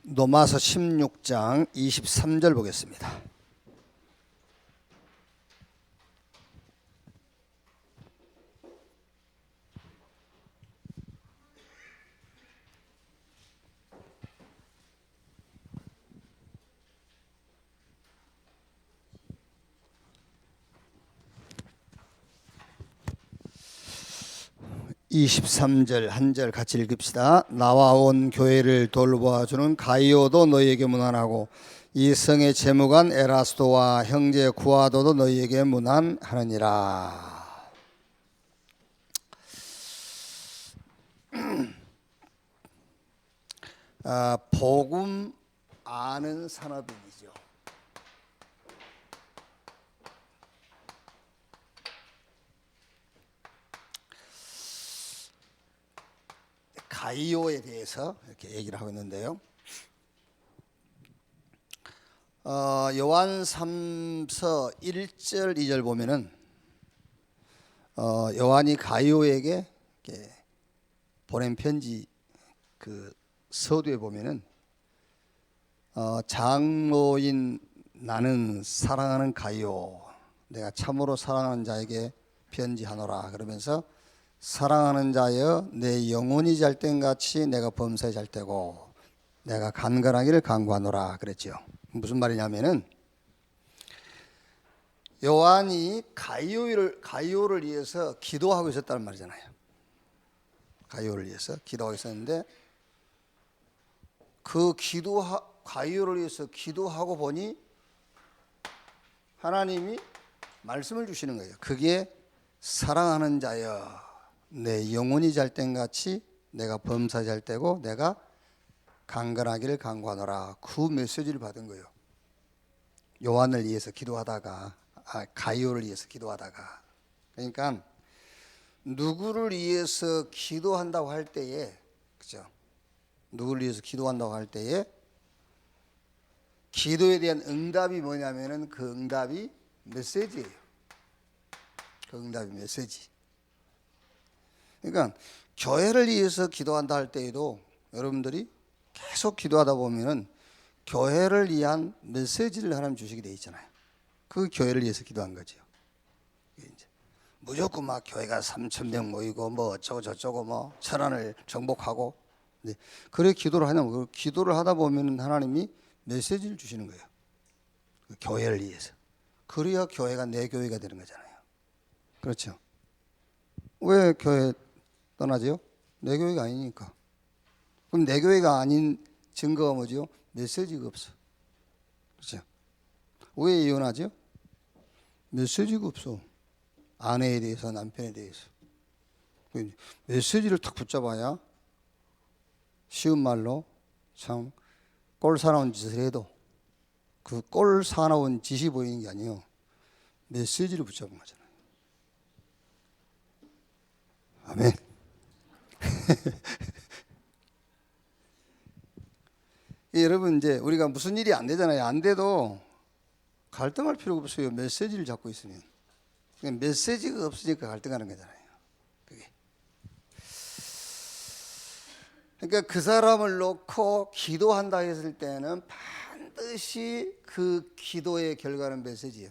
로마서 16장 23절 보겠습니다. 한 절 같이 읽읍시다. 나와 온 교회를 돌보아주는 가이오도 너희에게 문안하고 이 성의 재무관 에라스도와 형제 구아도도 너희에게 문안하느니라. 복음 아는 산업인이죠. 가이오에 대해서 이렇게 얘기를 하고 있는데요. 요한 3서 1절 2절 보면은 요한이 가이오에게 이렇게 보낸 편지 그 서두에 보면은 장로인 나는 사랑하는 가이오 내가 참으로 사랑하는 자에게 편지하노라 그러면서 사랑하는 자여 내 영혼이 잘 땐 같이 내가 범사에 잘 때고 내가 간건하기를 간구하노라 그랬죠. 무슨 말이냐면은 요한이 가이오를 위해서 기도하고 있었다는 말이잖아요. 가이오를 위해서 기도하고 있었는데 가이오를 위해서 기도하고 보니 하나님이 말씀을 주시는 거예요. 그게 사랑하는 자여 내 영혼이 잘 땐 같이 내가 범사 잘 때고 내가 강건하기를 간구하노라. 그 메시지를 받은 거예요. 요한을 위해서 기도하다가 가이오를 위해서 기도하다가 그러니까 누구를 위해서 기도한다고 할 때에 그죠? 누구를 위해서 기도한다고 할 때에 기도에 대한 응답이 뭐냐면은 그 응답이 메시지예요. 그 응답이 메시지. 그러니까 교회를 위해서 기도한다 할 때에도 여러분들이 계속 기도하다 보면은 교회를 위한 메시지를 하나님 주시게 돼 있잖아요. 그 교회를 위해서 기도한 거죠. 이제 무조건 막 교회가 3,000명 모이고 뭐 어쩌고 저쩌고 뭐 천안을 정복하고 그래 기도를 하냐면 기도를 하다 보면은 하나님이 메시지를 주시는 거예요. 그 교회를 위해서. 그래야 교회가 내 교회가 되는 거잖아요. 그렇죠? 왜 교회 떠나지요? 내 교회가 아니니까. 그럼 내 교회가 아닌 증거가 뭐죠? 메시지가 없어. 그렇죠? 왜 이혼하죠? 메시지가 없어. 아내에 대해서 남편에 대해서. 메시지를 탁 붙잡아야 쉬운 말로 참 꼴 사나운 짓을 해도 그 꼴 사나운 짓이 보이는 게 아니에요. 메시지를 붙잡은 거잖아요. 아멘. 여러분 이제 우리가 무슨 일이 안 되잖아요. 안 돼도 갈등할 필요가 없어요. 메시지를 잡고 있으면. 메시지가 없으니까 갈등하는 거잖아요. 그게. 그러니까 그 사람을 놓고 기도한다 했을 때는 반드시 그 기도의 결과는 메시지예요.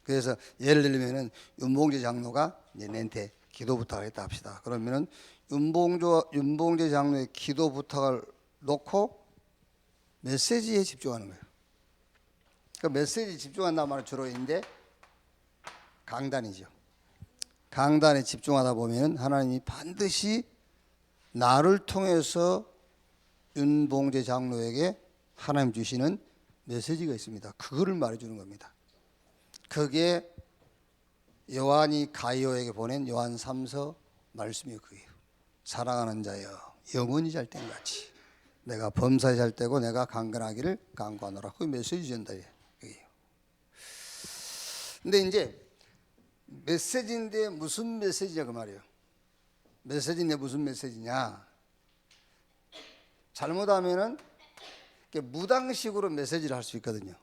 그래서 예를 들면은 윤봉재 장로가 이제 내한테 기도 부탁을 했다 합시다. 그러면은 윤봉재 장로의 기도 부탁을 놓고 메시지에 집중하는 거예요. 그 메시지에 집중한다는 말은 주로 이제 강단이죠. 강단에 집중하다 보면 하나님이 반드시 나를 통해서 윤봉재 장로에게 하나님 주시는 메시지가 있습니다. 그거를 말해주는 겁니다. 그게 요한이 가이오에게 보낸 요한 3서 말씀이 그게요. 사랑하는 자여 영혼이 잘 땐 같이 내가 범사에 잘 때고 내가 강건하기를 간구하노라. 그 메시지 전달이에요. 근데 이제 메시지인데 무슨 메시지냐 그 말이에요. 메시지인데 무슨 메시지냐. 잘못하면은 무당식으로 메시지를 할 수 있거든요.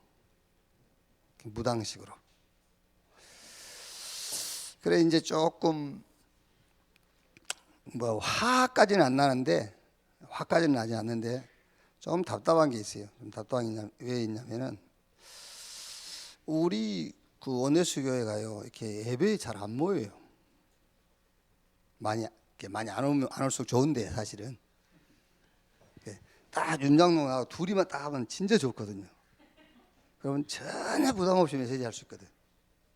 무당식으로. 그래 이제 조금 뭐 화까지는 안 나는데 화까지는 나지 않는데 좀 답답한 게 있어요. 좀 답답한 게 왜 있냐면은 우리 그 원예수 교회가요 이렇게 예배에 잘 안 모여요. 많이 안 오면 안 올수록 좋은데 사실은 딱 윤장로하고 둘이만 딱 하면 진짜 좋거든요. 그러면 전혀 부담 없이 메시지 할 수 있거든.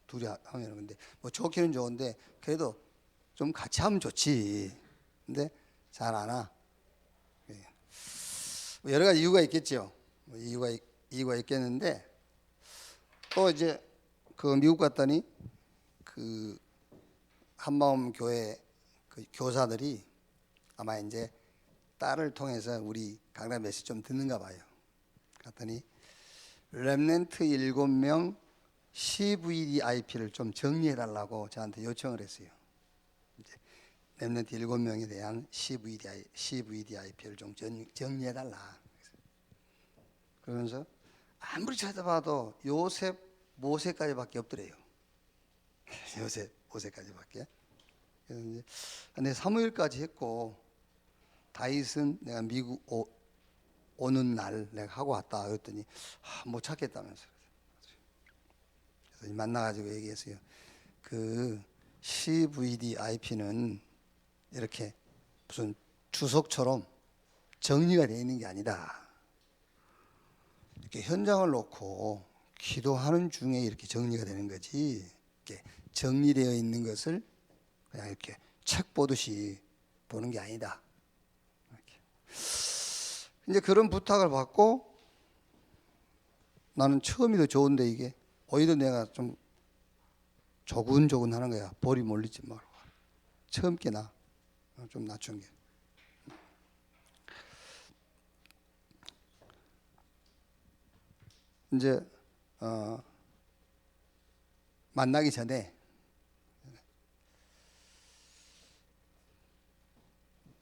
둘이 하면은. 근데 뭐 좋기는 좋은데 그래도 좀 같이 하면 좋지. 근데 잘 안 와. 뭐 여러 가지 이유가 있겠죠. 뭐 이유가 있겠는데 또 이제 그 미국 갔더니 그 한마음 교회 그 교사들이 아마 이제 딸을 통해서 우리 강단 메시지 좀 듣는가 봐요. 갔더니 렘넌트 7명 CVDIP를 좀 정리해 달라고 저한테 요청을 했어요. 이제 렘넌트 7명에 대한 CVDIP를 좀 정리해 달라. 그러면서 아무리 찾아봐도 요셉, 모세까지밖에 없더래요. 요셉, 모세까지밖에. 근데 사무엘까지 했고 다윗은 내가 미국 오는 날 내가 하고 왔다 그랬더니 못 찾겠다면서. 그래서 만나가지고 얘기했어요. 그 CVDIP는 이렇게 무슨 주석처럼 정리가 되어 있는 게 아니다. 이렇게 현장을 놓고 기도하는 중에 이렇게 정리가 되는 거지. 이렇게 정리되어 있는 것을 그냥 이렇게 책 보듯이 보는 게 아니다. 이렇게. 이제 그런 부탁을 받고 나는 처음이 더 좋은데 이게 오히려 내가 좀 조근조근 하는 거야. 볼이 몰리지 말고. 처음 게 나. 좀 낮춘 게. 이제 만나기 전에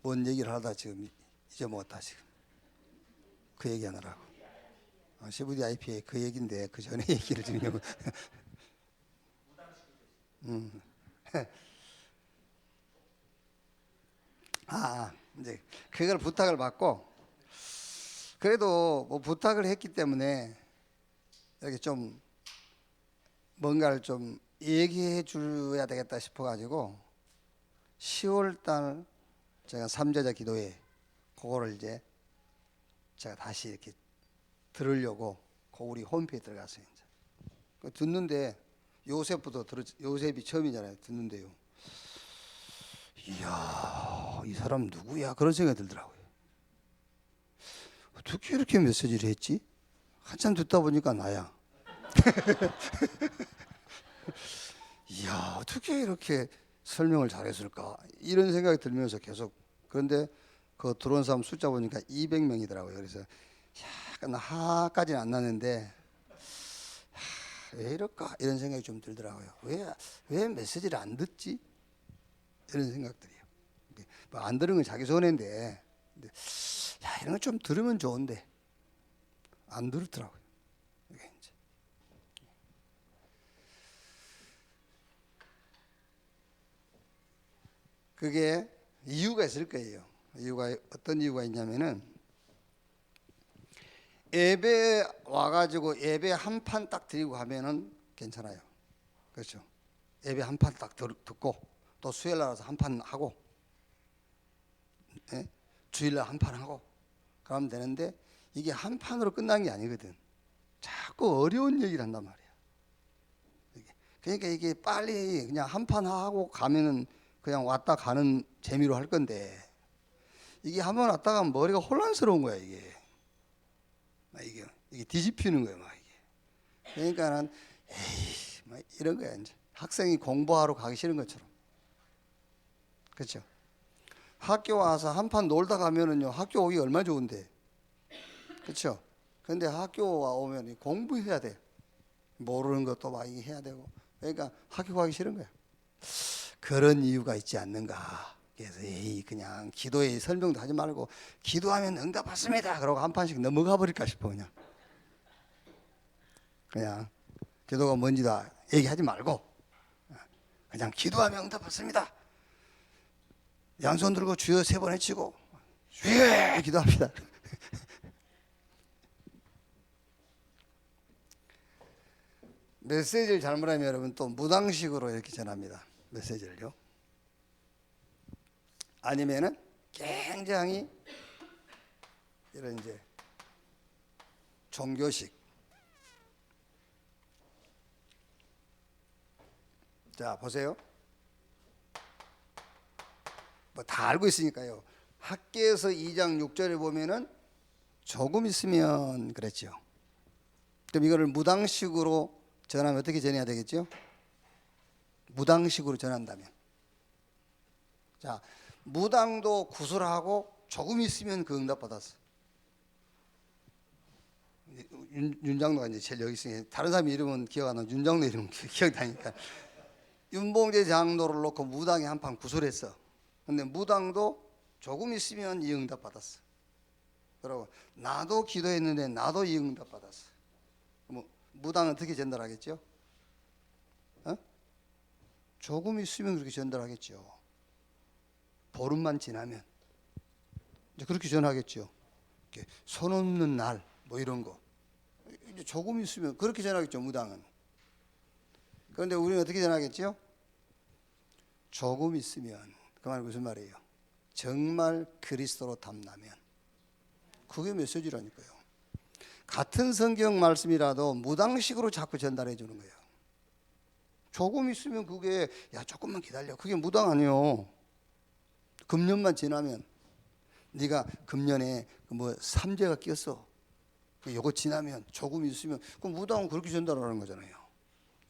뭔 얘기를 하다 지금 잊어먹었다 지금. 그 얘기하느라고. CVDIP의 그 얘기인데 그 전에 얘기를 지금 이제 그걸 부탁을 받고 그래도 뭐 부탁을 했기 때문에 이렇게 좀 뭔가를 좀 얘기해 줘야 되겠다 싶어 가지고 10월 달 제가 3제자 기도회 그거를 이제 제가 다시 이렇게 들으려고 우리 홈페이지에 들어갔어요. 이제. 듣는데 요셉이 처음이잖아요. 듣는데요. 이야, 이 사람 누구야? 그런 생각이 들더라고요. 어떻게 이렇게 메시지를 했지? 한참 듣다 보니까 나야. 이야, 어떻게 이렇게 설명을 잘했을까? 이런 생각이 들면서 계속. 그런데 그 들어온 사람 숫자 보니까 200명이더라고요. 그래서 약간 하까지는 안 나는데 왜 이럴까? 이런 생각이 좀 들더라고요. 왜 메시지를 안 듣지? 이런 생각들이요. 뭐 안 들은 건 자기 손해인데, 야, 이런 거 좀 들으면 좋은데 안 들었더라고요. 이게 이제. 그게 이유가 있을 거예요. 어떤 이유가 있냐면은 예배 와가지고 예배 한 판 딱 드리고 가면은 괜찮아요. 그렇죠. 예배 한 판 딱 듣고 또 수요일 날 와서 한 판 하고, 예? 주일날 한 판 하고 그러면 되는데 이게 한 판으로 끝난 게 아니거든. 자꾸 어려운 얘기를 한단 말이야. 그러니까 이게 빨리 그냥 한 판 하고 가면은 그냥 왔다 가는 재미로 할 건데 이게 한 번 왔다 가면 머리가 혼란스러운 거야 이게. 이게 뒤집히는 거야 막 이게. 그러니까는 에이 막 이런 거야 이제. 학생이 공부하러 가기 싫은 것처럼. 그렇죠. 학교 와서 한 판 놀다 가면은요 학교 오기 얼마나 좋은데. 그렇죠. 근데 학교 오면 공부해야 돼. 모르는 것도 막 해야 되고. 그러니까 학교 가기 싫은 거야. 그런 이유가 있지 않는가. 그래서 그냥 기도에 설명도 하지 말고 기도하면 응답 받습니다. 그러고 한 판씩 넘어가 버릴까 싶어 그냥 기도가 뭔지도 얘기하지 말고 그냥 기도하면 응답 받습니다. 양손 들고 주여 3번 외치고 주여 기도합시다. 메시지를 잘못하면 여러분 또 무당식으로 이렇게 전합니다. 메시지를요. 아니면은 굉장히 이런 이제 종교식. 자, 보세요. 뭐 다 알고 있으니까요. 학계에서 2장 6절에 보면은 조금 있으면 그랬죠. 그럼 이거를 무당식으로 전하면 어떻게 전해야 되겠죠? 무당식으로 전한다면. 자, 무당도 구술하고 조금 있으면 그 응답 받았어. 윤장로가 이제 제일 여기 있으니 다른 사람 이름은 기억 안 나고 윤장로 이름은 기억나니까 윤봉재 장로를 놓고 무당이 한판 구술했어. 근데 무당도 조금 있으면 이 응답 받았어. 그리고 나도 기도했는데 나도 이 응답 받았어. 뭐 무당은 어떻게 전달하겠죠? 어? 조금 있으면 그렇게 전달하겠죠. 보름만 지나면 이제 그렇게 전하겠죠. 손 없는 날 뭐 이런 거 이제 조금 있으면 그렇게 전하겠죠. 무당은. 그런데 우리는 어떻게 전하겠죠? 조금 있으면 그 말은 무슨 말이에요? 정말 그리스도로 탐나면. 그게 메시지라니까요. 같은 성경 말씀이라도 무당식으로 자꾸 전달해 주는 거예요. 조금 있으면 그게 야 조금만 기다려. 그게 무당 아니에요. 금년만 지나면 네가 금년에 뭐 삼재가 꼈어. 요거 지나면 조금 있으면 그 무당은 그렇게 전달하는 거잖아요.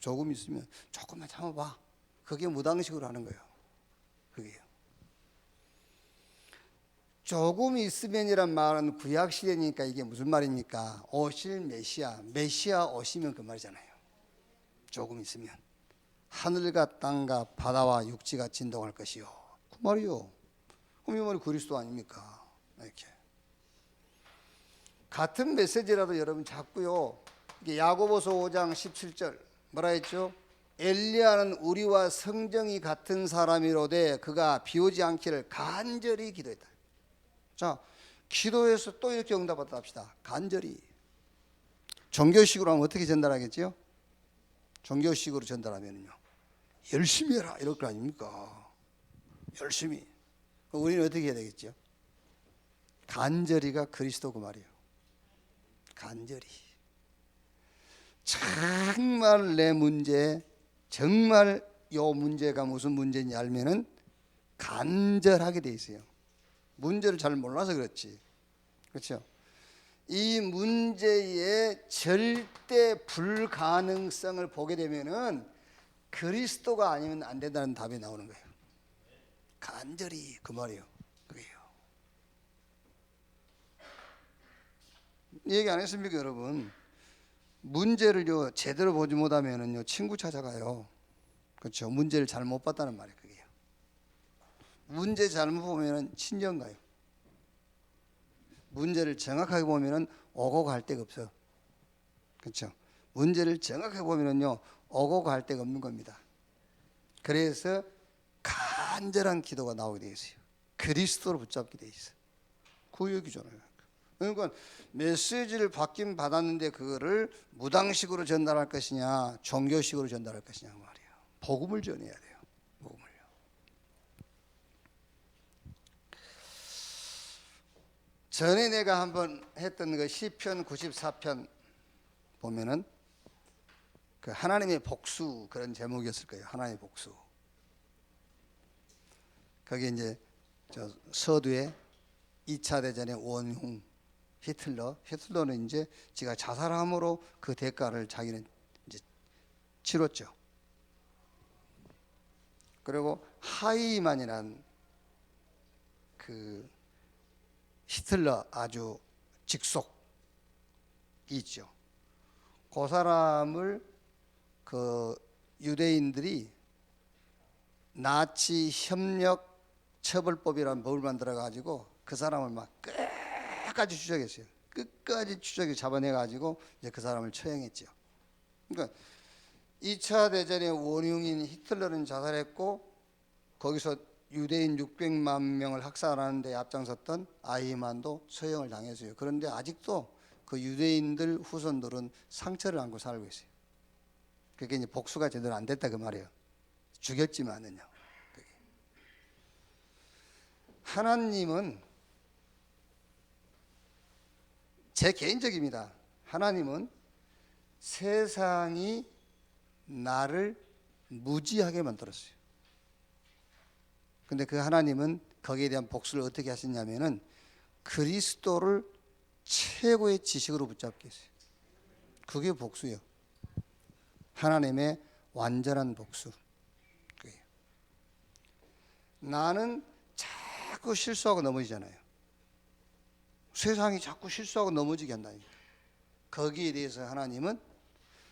조금 있으면 조금만 참아봐. 그게 무당식으로 하는 거예요. 그게요. 조금 있으면이란 말은 구약 시대니까 이게 무슨 말입니까? 오실 메시아 오시면 그 말이잖아요. 조금 있으면 하늘과 땅과 바다와 육지가 진동할 것이요. 그 말이요. 그럼 이 말이 그리스도 아닙니까? 이렇게 같은 메시지라도 여러분 자꾸요. 이게 야고보서 5장 17절 뭐라 했죠? 엘리야는 우리와 성정이 같은 사람이로되 그가 비오지 않기를 간절히 기도했다. 자, 기도해서 또 이렇게 응답받다 합시다. 간절히. 종교식으로 하면 어떻게 전달하겠지요? 종교식으로 전달하면요. 열심히 해라 이럴 거 아닙니까? 열심히. 우리는 어떻게 해야 되겠죠? 간절히가 그리스도 그 말이에요. 간절히. 정말 내 문제, 정말 요 문제가 무슨 문제인지 알면은 간절하게 돼 있어요. 문제를 잘 몰라서 그렇지. 그렇죠? 이 문제의 절대 불가능성을 보게 되면은 그리스도가 아니면 안 된다는 답이 나오는 거예요. 간절히 그 말이에요. 그게요. 얘기 안 했습니까, 여러분? 문제를요 제대로 보지 못하면은요 친구 찾아가요. 그렇죠? 문제를 잘 못 봤다는 말이에요. 그게요. 문제 잘못 보면은 친정 가요. 문제를 정확하게 보면은 오고 갈 데가 없어. 그렇죠? 문제를 정확하게 보면은요 오고 갈 데가 없는 겁니다. 그래서 간절한 기도가 나오게 되어 있어요. 그리스도를 붙잡게 되어 있어요. 그 얘기잖아요. 그러니까 메시지를 받긴 받았는데 그거를 무당식으로 전달할 것이냐 종교식으로 전달할 것이냐 말이에요. 복음을 전해야 돼요. 복음을요. 전에 내가 한번 했던 그 시편 94편 보면은 그 하나님의 복수 그런 제목이었을 거예요. 하나님의 복수. 거기 이제 저 서두에 2차 대전의 원흉 히틀러는 이제 지가 자살함으로 그 대가를 자기는 이제 치렀죠. 그리고 하이만이란 그 히틀러 아주 직속이 있죠. 그 사람을 그 유대인들이 나치 협력 처벌법이라는 법을 만들어 가지고 그 사람을 막 끝까지 추적했어요. 끝까지 추적해 잡아내 가지고 이제 그 사람을 처형했죠. 그러니까 2차 대전의 원흉인 히틀러는 자살했고 거기서 유대인 600만 명을 학살하는 데 앞장섰던 아이만도 처형을 당했어요. 그런데 아직도 그 유대인들 후손들은 상처를 안고 살고 있어요. 그게 이제 복수가 제대로 안 됐다 그 말이에요. 죽였지만은요. 하나님은 제 개인적입니다. 하나님은 세상이 나를 무지하게 만들었어요. 근데 그 하나님은 거기에 대한 복수를 어떻게 하셨냐면은 그리스도를 최고의 지식으로 붙잡게 했어요. 그게 복수예요. 하나님의 완전한 복수. 그게요. 나는 자꾸 실수하고 넘어지잖아요. 세상이 자꾸 실수하고 넘어지게 한다니까. 거기에 대해서 하나님은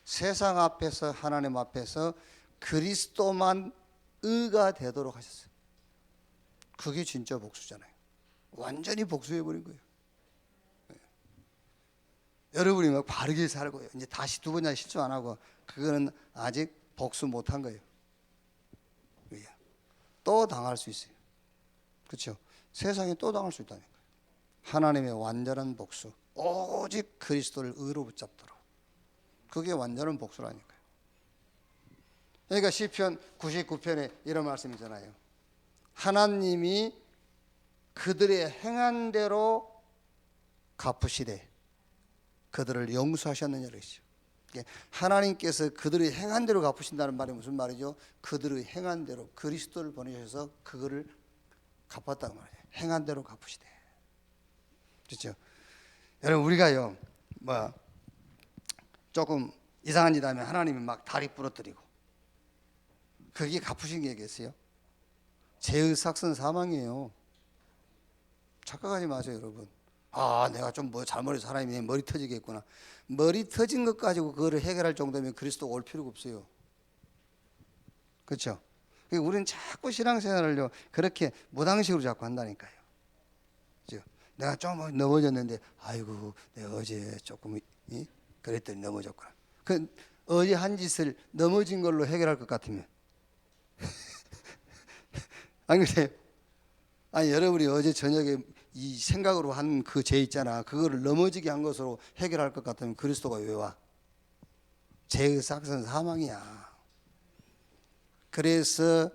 세상 앞에서 하나님 앞에서 그리스도만 의가 되도록 하셨어요. 그게 진짜 복수잖아요. 완전히 복수해버린 거예요. 네. 여러분이 막 바르게 살고요. 이제 다시 두 번이나 실수 안 하고 그거는 아직 복수 못한 거예요. 또 당할 수 있어요. 그렇죠? 세상에 또 당할 수 있다니까요. 하나님의 완전한 복수, 오직 그리스도를 의로 붙잡도록. 그게 완전한 복수라니까요. 그러니까 시편 99편에 이런 말씀이잖아요. 하나님이 그들의 행한 대로 갚으시되 그들을 용서하셨느냐 그러시죠. 하나님께서 그들의 행한 대로 갚으신다는 말이 무슨 말이죠? 그들의 행한 대로 그리스도를 보내셔서 그거를 갚았다고 말이에요. 행한 대로 갚으시되. 그렇죠? 여러분 우리가요 뭐 조금 이상한 짓 하면 하나님이 막 다리 부러뜨리고 그게 갚으신 게 얘기했어요. 죄의 삭은 사망이에요. 착각하지 마세요 여러분. 아 내가 좀 뭐 잘못해서 사람이 머리 터지겠구나. 머리 터진 것 가지고 그거를 해결할 정도면 그리스도가 올 필요가 없어요. 그렇죠? 우리는 자꾸 신앙생활을요 그렇게 무당식으로 자꾸 한다니까요. 그렇죠? 내가 좀 넘어졌는데 아이고 내가 어제 조금 그랬더니 넘어졌구나. 그 어제 한 짓을 넘어진 걸로 해결할 것 같으면 아니 그래요? 아니 여러분이 어제 저녁에 이 생각으로 한 그 죄 있잖아. 그거를 넘어지게 한 것으로 해결할 것 같으면 그리스도가 왜 와? 죄의 삭은 사망이야. 그래서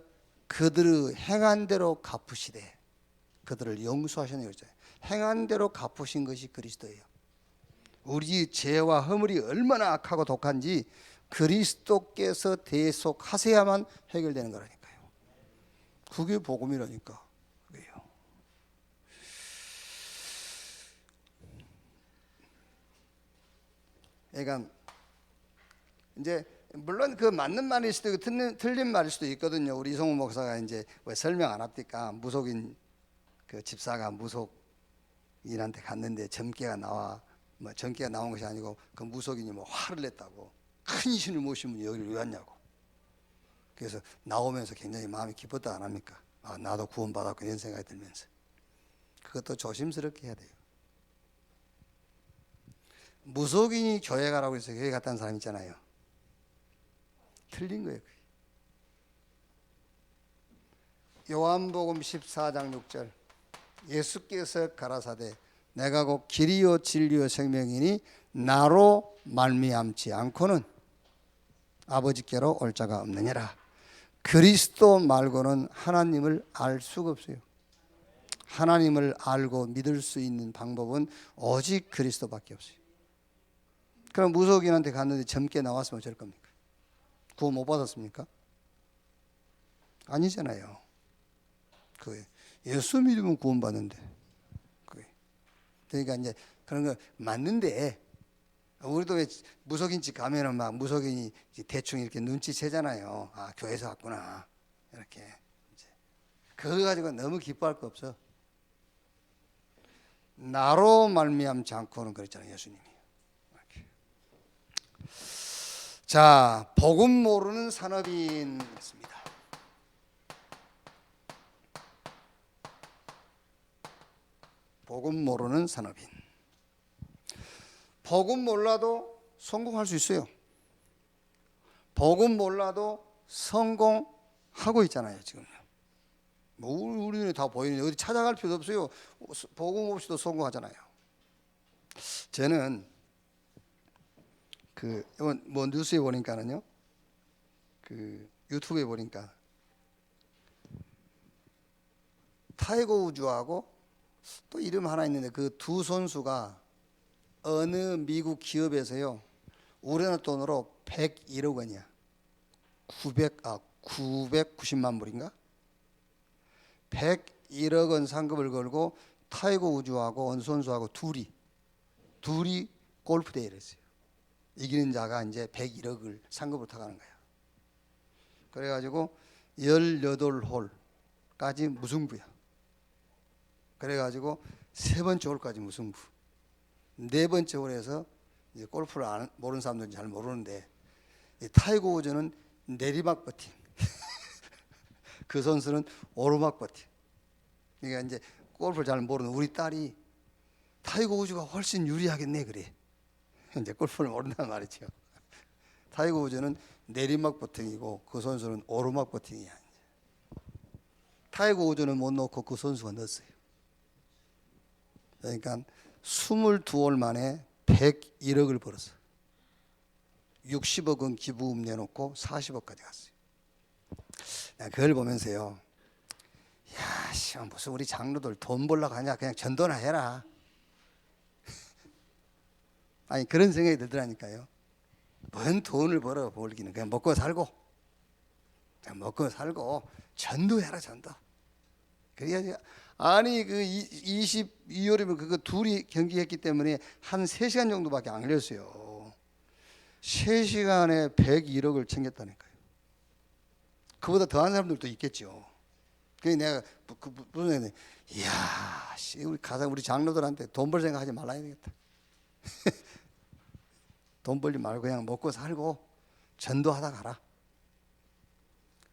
그들의 행한 대로 갚으시되 그들을 용서하셨네 그랬잖아요. 행한 대로 갚으신 것이 그리스도예요. 우리 죄와 허물이 얼마나 악하고 독한지 그리스도께서 대속하셔야만 해결되는 거라니까요. 그게 복음이라니까. 그게요. 그러니까 이제 물론 그 맞는 말일 수도 있고 틀린 말일 수도 있거든요. 우리 이성우 목사가 이제 왜 설명 안 합니까? 무속인 그 집사가 무속인한테 갔는데 점괘가 나와. 뭐 점괘가 나온 것이 아니고 그 무속인이 뭐 화를 냈다고. 큰 신을 모신 분이 여기를 왜 왔냐고. 그래서 나오면서 굉장히 마음이 기뻤다 안 합니까? 아 나도 구원받았고 이런 생각이 들면서. 그것도 조심스럽게 해야 돼요. 무속인이 교회 가라고 해서 교회 갔다는 사람 있잖아요. 틀린 거예요. 요한복음 14장 6절 예수께서 가라사대 내가 곧 길이요 진리요 생명이니 나로 말미암지 않고는 아버지께로 올 자가 없느니라. 그리스도 말고는 하나님을 알 수가 없어요. 하나님을 알고 믿을 수 있는 방법은 오직 그리스도밖에 없어요. 그럼 무속인한테 갔는데 젊게 나왔으면 어쩔 겁니까? 구원 못 받았습니까? 아니잖아요. 그 예수 믿으면 구원 받는데. 그러니까 이제 그런 거 맞는데 우리도 왜 무속인 집 가면은 막 무속인이 대충 이렇게 눈치채잖아요. 아 교회에서 왔구나 이렇게. 이제 그거 가지고 너무 기뻐할 거 없어. 나로 말미암지 않고는 그랬잖아요 예수님이. 이렇게. 자 복음 모르는 산업인 있습니다. 복음 모르는 산업인. 복음 몰라도 성공할 수 있어요. 복음 몰라도 성공하고 있잖아요 지금. 뭐 우리 눈에 다 보이는데 어디 찾아갈 필요도 없어요. 복음 없이도 성공하잖아요. 저는 그 뭐 뉴스에 보니까는요 그 유튜브에 보니까 타이거 우즈하고 또 이름 하나 있는데 그 두 선수가 어느 미국 기업에서요 우리나라 돈으로 101억 원이야. 990만 불인가? 101억 원 상금을 걸고 타이거 우즈하고 어느 선수하고 둘이 골프 대회를 했어요. 이기는 자가 이제 101억을 상금으로 타가는 거야. 그래가지고 18홀까지 무승부야. 그래가지고 세 번째 홀까지 무승부. 네 번째 홀에서 이제 골프를 모르는 사람들은 잘 모르는데 이 타이거 우즈는 내리막 버팅, 그 선수는 오르막 버팅. 그러니까 이제 골프를 잘 모르는 우리 딸이 타이거 우즈가 훨씬 유리하겠네 그래. 이제 골프를 모른단 말이죠. 타이거 우즈는 내리막 버팅이고 그 선수는 오르막 버팅이야. 타이거 우즈는 못 넣고 그 선수가 넣었어요. 그러니까 22홀 만에 101억을 벌었어. 60억 원 기부금 내놓고 40억까지 갔어요. 그걸 보면서요, 야, 씨, 무슨 우리 장로들 돈 벌러 가냐? 그냥 전도나 해라. 아니 그런 생각이 들더라니까요. 뭔 돈을 벌기는 그냥 먹고 살고 전도해라 전도. 그래야지. 아니 그 22월이면 그거 둘이 경기했기 때문에 한 3시간 정도밖에 안 걸렸어요. 3시간에 101억을 챙겼다니까요. 그보다 더한 사람들도 있겠죠. 그래서 내가 무슨 이야, 우리 장로들한테 돈 벌 생각하지 말아야 되겠다. 돈 벌지 말고 그냥 먹고 살고 전도하다 가라.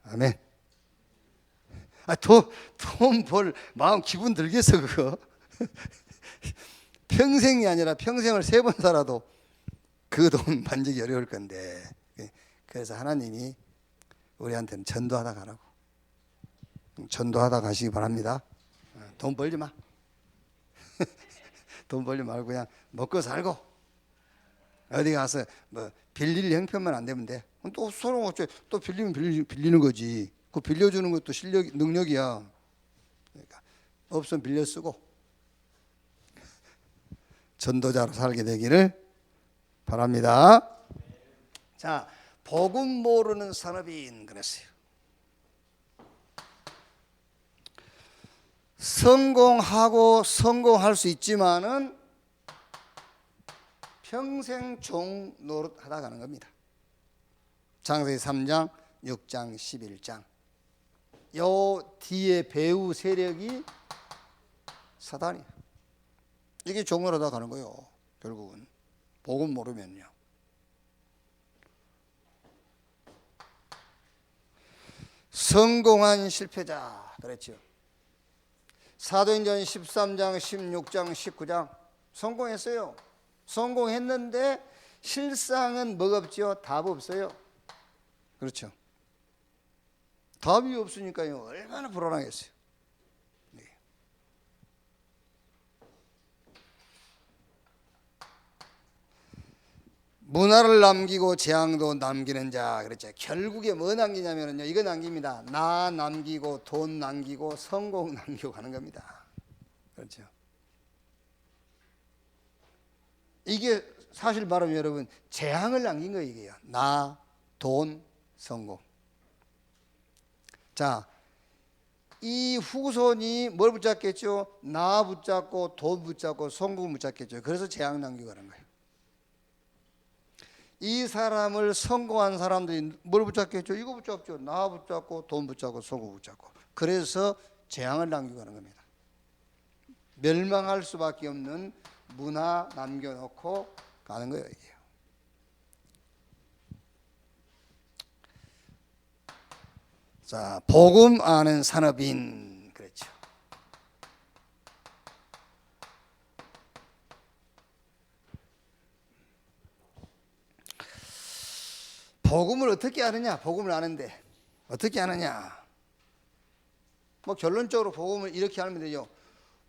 아멘. 돈 벌 마음 기분 들겠어 그거. 평생이 아니라 평생을 3번 살아도 그 돈 만지기 어려울 건데. 그래서 하나님이 우리한테는 전도하다 가라고. 전도하다 가시기 바랍니다. 돈 벌지 마. 돈 벌지 말고 그냥 먹고 살고 어디 가서 뭐 빌릴 형편만 안 되면 돼. 또 서로 어째 또 빌리면 빌리는 거지. 그 빌려주는 것도 능력이야. 그러니까 없으면 빌려 쓰고 전도자로 살게 되기를 바랍니다. 자, 복음 모르는 산업인 그랬어요. 성공할 수 있지만은 평생 종 노릇하다 가는 겁니다. 창세기 3장, 6장, 11장. 요 뒤에 배후 세력이 사단이에요. 이게 종노릇하다 가는 거예요. 결국은 복음 모르면요. 성공한 실패자 그랬죠. 사도행전 13장, 16장, 19장 성공했어요. 성공했는데 실상은 뭐가 없죠? 답 없어요. 그렇죠. 답이 없으니까요. 얼마나 불안하겠어요. 네. 문화를 남기고 재앙도 남기는 자 그랬죠. 결국에 뭐 남기냐면요. 이거 남깁니다. 나 남기고 돈 남기고 성공 남기고 가는 겁니다. 그렇죠. 이게 사실 말하면 여러분 재앙을 남긴 거예요. 이게요. 나, 돈, 성공. 자, 이 후손이 뭘 붙잡겠죠? 나 붙잡고 돈 붙잡고 성공 붙잡겠죠. 그래서 재앙 남기고 가는 거예요. 이 사람을 성공한 사람들이 뭘 붙잡겠죠? 이거 붙잡죠. 나 붙잡고 돈 붙잡고 성공 붙잡고. 그래서 재앙을 남기고 가는 겁니다. 멸망할 수밖에 없는 문화 남겨놓고 가는 거예요. 이게. 자, 복음 아는 산업인 그렇죠. 복음을 어떻게 아느냐? 복음을 아는데 어떻게 아느냐? 뭐 결론적으로 복음을 이렇게 알면 되죠.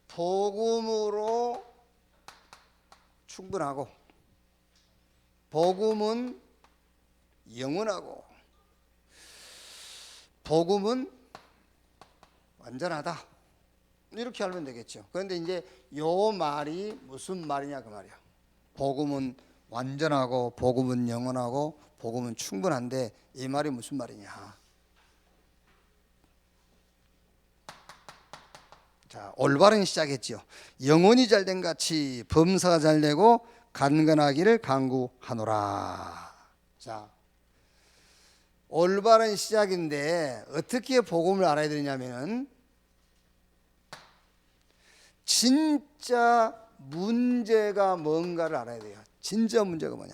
복음으로 충분하고 복음은 영원하고 복음은 완전하다. 이렇게 알면 되겠죠. 그런데 이제 요 말이 무슨 말이냐 그 말이야. 복음은 완전하고 복음은 영원하고 복음은 충분한데 이 말이 무슨 말이냐. 자, 올바른 시작했죠. 영혼이 잘된 같이 범사가 잘되고 간건하기를 간구하노라. 자, 올바른 시작인데 어떻게 복음을 알아야 되냐면은 진짜 문제가 뭔가를 알아야 돼요. 진짜 문제가 뭐냐.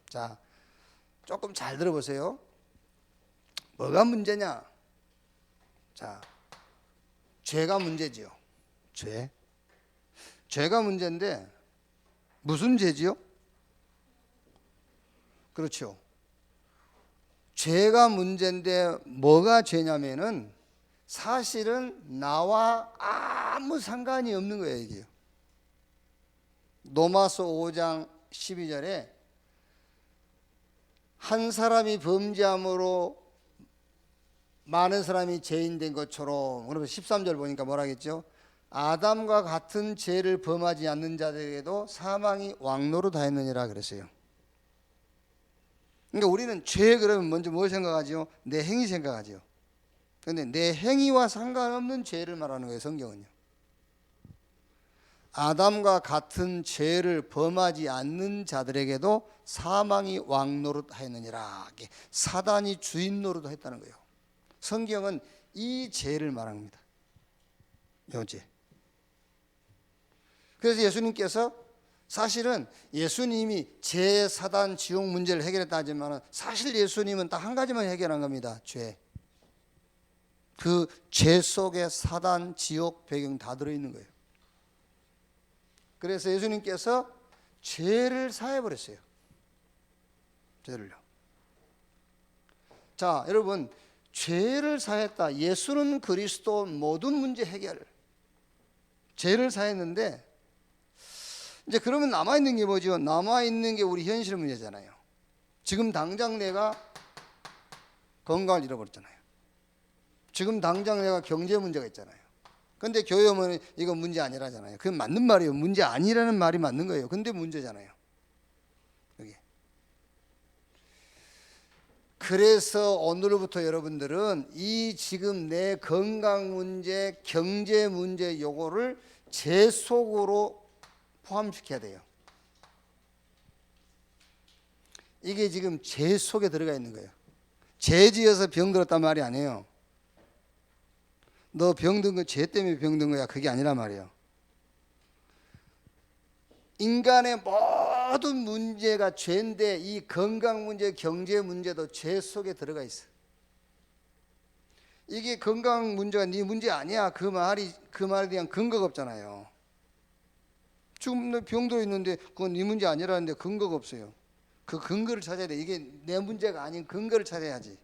자, 조금 잘 들어보세요. 뭐가 문제냐? 자, 죄가 문제지요. 죄가 문제인데 무슨 죄지요? 그렇죠. 죄가 문제인데 뭐가 죄냐면은 사실은 나와 아무 상관이 없는 거예요, 이게. 로마서 5장 12절에 한 사람이 범죄함으로 많은 사람이 죄인 된 것처럼, 그러면 13절 보니까 뭐라겠죠? 아담과 같은 죄를 범하지 않는 자들에게도 사망이 왕노릇하였느니라 그랬어요. 그러니까 우리는 죄 그러면 먼저 뭘 생각하죠? 내 행위 생각하죠. 그런데 내 행위와 상관없는 죄를 말하는 거예요, 성경은요. 아담과 같은 죄를 범하지 않는 자들에게도 사망이 왕노릇하였느니라. 사단이 주인 노릇했다는 거예요. 성경은 이 죄를 말합니다. 요 죄. 그래서 예수님께서 사실은 예수님이 죄, 사단, 지옥 문제를 해결했다 하지만 사실 예수님은 딱 한 가지만 해결한 겁니다. 죄. 그 죄 속에 사단, 지옥 배경 다 들어있는 거예요. 그래서 예수님께서 죄를 사해버렸어요. 죄를요. 자, 여러분, 죄를 사했다. 예수는 그리스도 모든 문제 해결. 죄를 사했는데 이제 그러면 남아있는 게 뭐죠? 남아있는 게 우리 현실 문제잖아요. 지금 당장 내가 건강을 잃어버렸잖아요. 지금 당장 내가 경제 문제가 있잖아요. 근데 교회 오면 이거 문제 아니라잖아요. 그건 맞는 말이에요. 문제 아니라는 말이 맞는 거예요. 근데 문제잖아요. 여기. 그래서 오늘부터 여러분들은 이 지금 내 건강 문제, 경제 문제 요거를 제 속으로 포함시켜야 돼요. 이게 지금 죄 속에 들어가 있는 거예요. 죄 지어서 병 들었단 말이 아니에요. 너 병든 거 죄 때문에 병든 거야. 그게 아니란 말이에요. 인간의 모든 문제가 죄인데 이 건강 문제, 경제 문제도 죄 속에 들어가 있어. 이게 건강 문제가 네 문제 아니야. 그 말에 대한 근거가 없잖아요. 지금 너 병도 있는데 그건 네 문제 아니라는데 근거가 없어요. 그 근거를 찾아야 돼. 이게 내 문제가 아닌 근거를 찾아야지.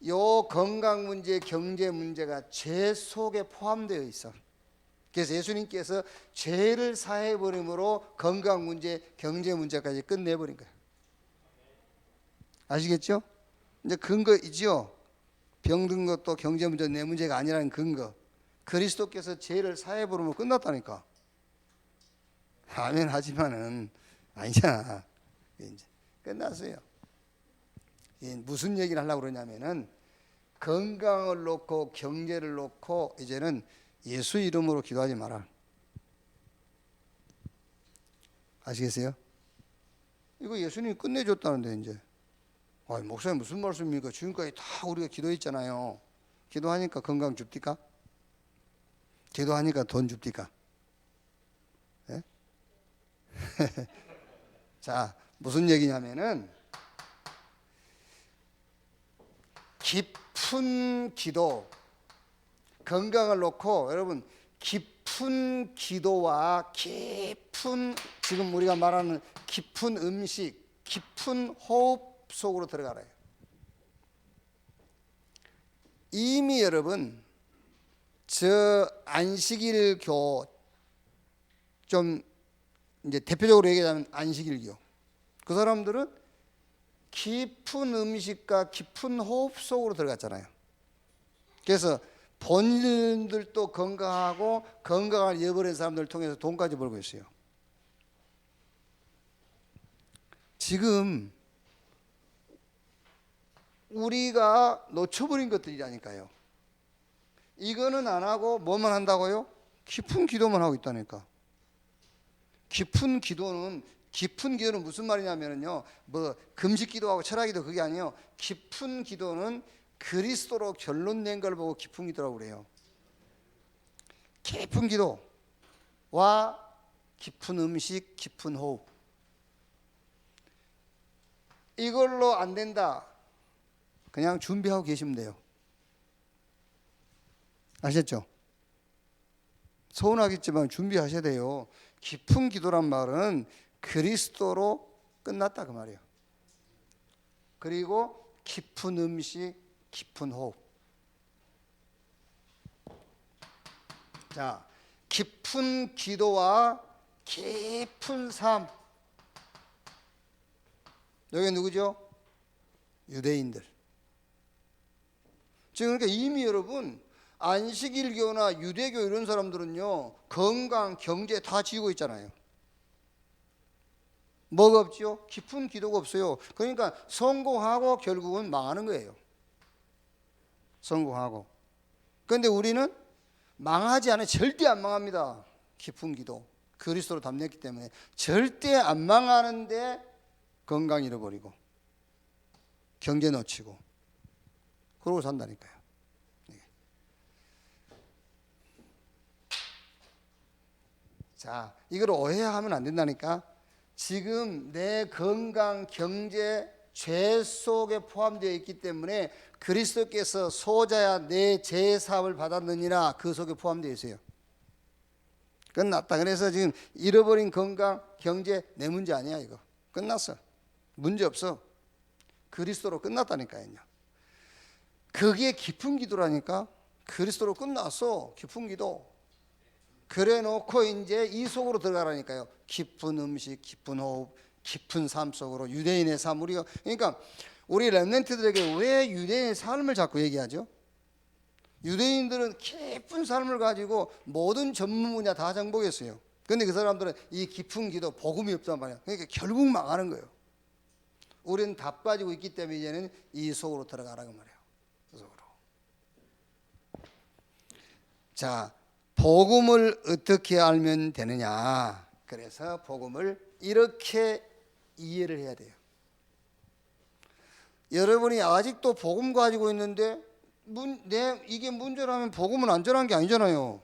요 건강 문제, 경제 문제가 죄 속에 포함되어 있어. 그래서 예수님께서 죄를 사해버림으로 건강 문제, 경제 문제까지 끝내버린 거예요. 아시겠죠? 이제 근거이죠. 병든 것도 경제 문제, 내 문제가 아니라는 근거. 그리스도께서 죄를 사해버리면 끝났다니까. 아멘 하지만은 아니잖아. 이제 끝났어요. 무슨 얘기를 하려고 그러냐면은 건강을 놓고 경제를 놓고 이제는 예수 이름으로 기도하지 마라. 아시겠어요? 이거 예수님이 끝내줬다는데 이제. 목사님 무슨 말씀입니까? 지금까지 다 우리가 기도했잖아요. 기도하니까 건강 줍니까? 기도하니까 돈 줍니까? 네? 자, 무슨 얘기냐면은 깊은 기도, 건강을 놓고 여러분 깊은 기도와 깊은 지금 우리가 말하는 깊은 음식, 깊은 호흡 속으로 들어가라. 이미 여러분 저 안식일교 좀 이제 대표적으로 얘기하자면 안식일교 그 사람들은 깊은 음식과 깊은 호흡 속으로 들어갔잖아요. 그래서 본인들도 건강하고 건강을 잃어버린 사람들을 통해서 돈까지 벌고 있어요. 지금 우리가 놓쳐버린 것들이라니까요. 이거는 안 하고 뭐만 한다고요? 깊은 기도만 하고 있다니까. 깊은 기도는 무슨 말이냐면요, 뭐 금식 기도하고 철학 기도 그게 아니에요. 깊은 기도는 그리스도로 결론낸 걸 보고 깊은 기도라고 그래요. 깊은 기도와 깊은 음식, 깊은 호흡. 이걸로 안 된다. 그냥 준비하고 계시면 돼요. 아셨죠? 서운하겠지만 준비하셔야 돼요. 깊은 기도란 말은 그리스도로 끝났다 그 말이에요. 그리고 깊은 음식, 깊은 호흡. 자, 깊은 기도와 깊은 삶. 여기 누구죠? 유대인들. 지금 그러니까 이미 여러분 안식일교나 유대교 이런 사람들은요 건강, 경제 다 지우고 있잖아요. 뭐가 없죠? 깊은 기도가 없어요. 그러니까 성공하고 결국은 망하는 거예요. 성공하고. 그런데 우리는 망하지 않아요. 절대 안 망합니다. 깊은 기도. 그리스도로 담냈기 때문에 절대 안 망하는데 건강 잃어버리고 경제 놓치고 그러고 산다니까요. 자, 이걸 오해하면 안 된다니까. 지금 내 건강, 경제, 죄 속에 포함되어 있기 때문에 그리스도께서 소자야 내 죄 사함을 받았느니라 그 속에 포함되어 있어요. 끝났다. 그래서 지금 잃어버린 건강, 경제 내 문제 아니야 이거. 끝났어. 문제 없어. 그리스도로 끝났다니까요. 그게 깊은 기도라니까. 그리스도로 끝났어. 깊은 기도. 그래 놓고 이제 이 속으로 들어가라니까요. 깊은 음식, 깊은 호흡, 깊은 삶 속으로 유대인의 삶. 우리가 그러니까 우리 렘넌트들에게 왜 유대인의 삶을 자꾸 얘기하죠? 유대인들은 깊은 삶을 가지고 모든 전문 분야 다 정복했어요. 그런데 그 사람들은 이 깊은 기도, 복음이 없단 말이야. 그러니까 결국 망하는 거예요. 우리는 답 가지고 있기 때문에 이제는 이 속으로 들어가라고 말이에요. 그 속으로. 자, 복음을 어떻게 알면 되느냐? 그래서 복음을 이렇게 이해를 해야 돼요. 여러분이 아직도 복음 가지고 있는데 이게 문제라면 복음은 안전한 게 아니잖아요.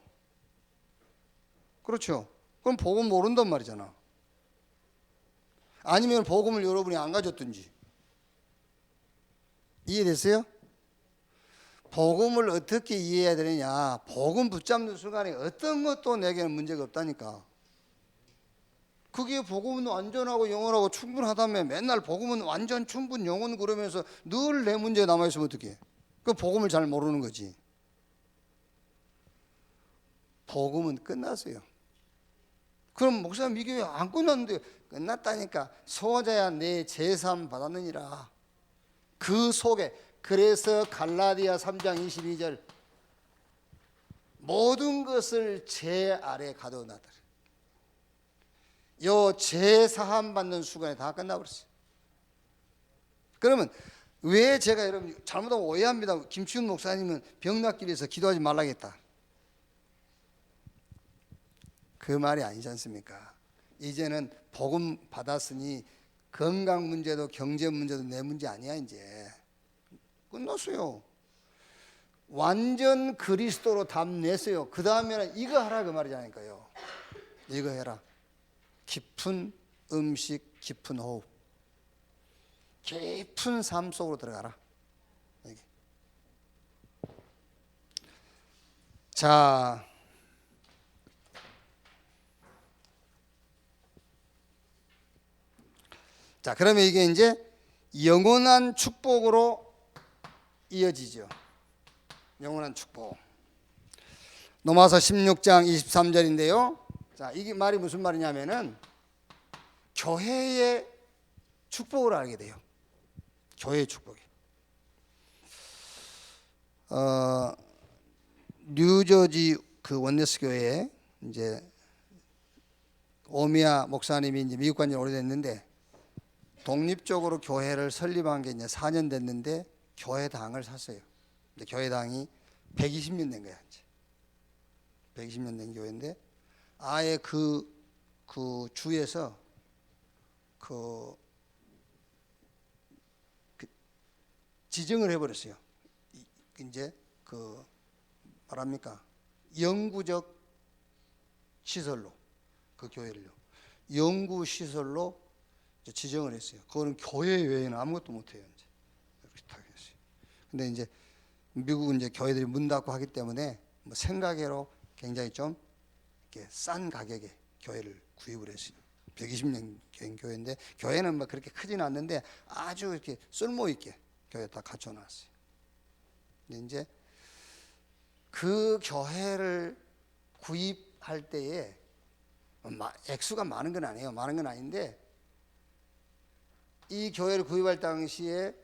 그렇죠? 그럼 복음 모른단 말이잖아. 아니면 복음을 여러분이 안 가졌든지. 이해됐어요? 복음을 어떻게 이해해야 되느냐? 복음 붙잡는 순간에 어떤 것도 내게는 문제가 없다니까. 그게 복음은 완전하고 영원하고 충분하다며 맨날 복음은 완전 충분 영원 그러면서 늘 내 문제가 남아있으면 어떡해? 그 복음을 잘 모르는 거지. 복음은 끝났어요. 그럼 목사님 이게 안 끝났는데 끝났다니까. 소자야 내 제삼 받았느니라. 그 속에 그래서 갈라디아 3장 22절 모든 것을 제 아래 가둬놨다. 요 제사함 받는 순간에 다 끝나버렸어요. 그러면 왜 제가 여러분 잘못하면 오해합니다. 김치훈 목사님은 병낫길에서 기도하지 말라겠다. 그 말이 아니지 않습니까? 이제는 복음 받았으니 건강 문제도 경제 문제도 내 문제 아니야. 이제 끝났어요. 완전 그리스도로 담냈어요. 그 다음에는 이거 하라 그 말이잖아요. 이거 해라. 깊은 음식, 깊은 호흡, 깊은 삶 속으로 들어가라. 여기. 자, 그러면 이게 이제 영원한 축복으로 이어지죠. 영원한 축복. 로마서 16장 23절인데요. 자, 이게 말이 무슨 말이냐면은 교회의 축복을 알게 돼요. 교회의 축복이. 뉴저지 그 원네스 교회에 이제 오미야 목사님이 이제 미국 간 지 오래됐는데 독립적으로 교회를 설립한 게 이제 4년 됐는데 교회당을 샀어요. 근데 교회당이 120년 된 거야 이제. 120년 된 교회인데 아예 그 주에서 지정을 해버렸어요. 이제 말합니까? 영구적 시설로 그 교회를요. 영구 시설로 지정을 했어요. 그거는 교회 외에는 아무것도 못 해요. 이제 이렇게 다 했어요. 근데 이제 미국은 이제 교회들이 문 닫고 하기 때문에 뭐 생가계로 굉장히 좀 이렇게 싼 가격에 교회를 구입을 했어요. 120년 된 교회인데 교회는 뭐 그렇게 크지는 않는데 아주 이렇게 쓸모 있게 교회 다 갖춰놨어요. 근데 이제 그 교회를 구입할 때에 액수가 많은 건 아니에요. 많은 건 아닌데 이 교회를 구입할 당시에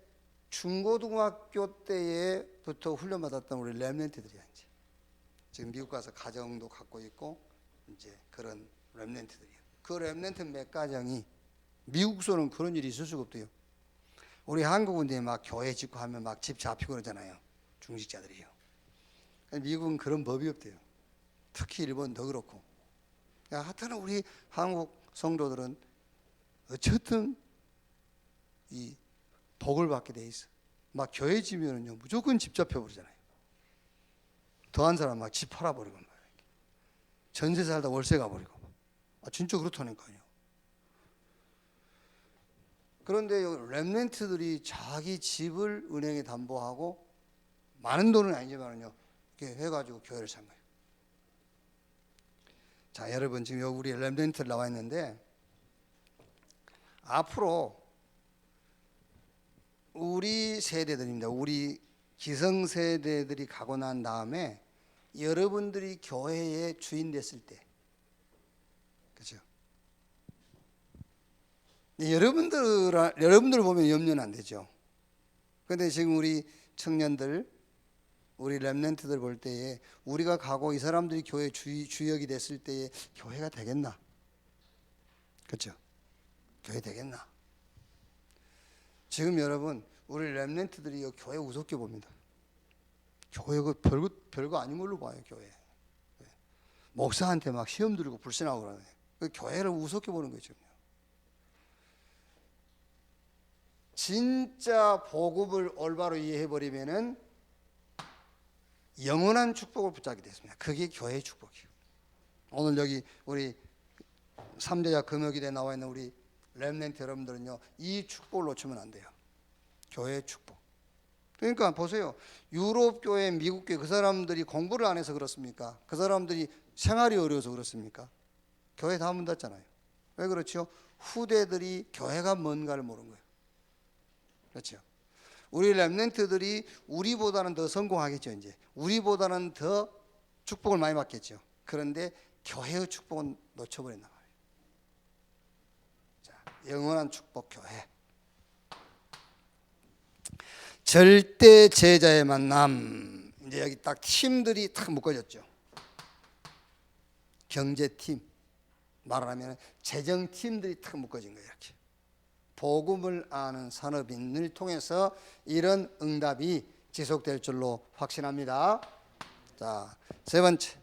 중고등학교 때부터 훈련받았던 우리 렘넌트들이야 이제. 지금 미국 가서 가정도 갖고 있고 이제 그런 렘넌트들이에요. 그 렘넌트 몇 가정이 미국서는 그런 일이 있을 수가 없대요. 우리 한국은 이제 막 교회 짓고 하면 막 집 잡히고 그러잖아요. 중직자들이요. 미국은 그런 법이 없대요. 특히 일본 더 그렇고. 하여튼 우리 한국 성도들은 어쨌든 이 복을 받게 돼 있어. 막 교회 지면은요 무조건 집 잡혀 버리잖아요. 더한 사람 막 집 팔아버리고 막 전세 살다 월세 가버리고. 진짜 그렇다니까요. 그런데 렘넌트들이 자기 집을 은행에 담보하고 많은 돈은 아니지만요 이렇게 해가지고 교회를 산 거예요. 자, 여러분 지금 여기 우리 렘넌트 나와 있는데 앞으로 우리 세대들입니다. 우리 기성세대들이 가고 난 다음에 여러분들이 교회의 주인 됐을 때, 그렇죠? 여러분들 보면 염려는 안 되죠. 그런데 지금 우리 청년들, 우리 렘넌트들 볼 때에 우리가 가고 이 사람들이 교회 주역이 됐을 때에 교회가 되겠나? 그렇죠? 교회 되겠나? 지금 여러분 우리 렘넌트들이 교회 우습게 봅니다. 교회 그 별거 아닌 걸로 봐요. 교회 목사한테 막 시험 들고 불신하고 그러네. 교회를 우습게 보는 거죠. 진짜 복음을 올바로 이해해 버리면은 영원한 축복을 붙잡게 됐습니다. 그게 교회의 축복이에요. 오늘 여기 우리 3대자 금요기대에 나와 있는 우리 렘넌트 여러분들은요 이 축복을 놓치면 안 돼요. 교회의 축복. 그러니까 보세요. 유럽 교회, 미국 교회 그 사람들이 공부를 안 해서 그렇습니까? 그 사람들이 생활이 어려워서 그렇습니까? 교회 다 문 닫잖아요. 왜 그렇죠? 후대들이 교회가 뭔가를 모르는 거예요. 그렇죠? 우리 렘넌트들이 우리보다는 더 성공하겠죠. 이제 우리보다는 더 축복을 많이 받겠죠. 그런데 교회의 축복은 놓쳐버린단 말이에요. 자, 영원한 축복 교회. 절대 제자의 만남. 이제 여기 딱 팀들이 딱 묶어졌죠. 경제팀, 말하면 재정팀들이 딱 묶어진 거예요. 이렇게 복음을 아는 산업인을 통해서 이런 응답이 지속될 줄로 확신합니다. 자, 세 번째,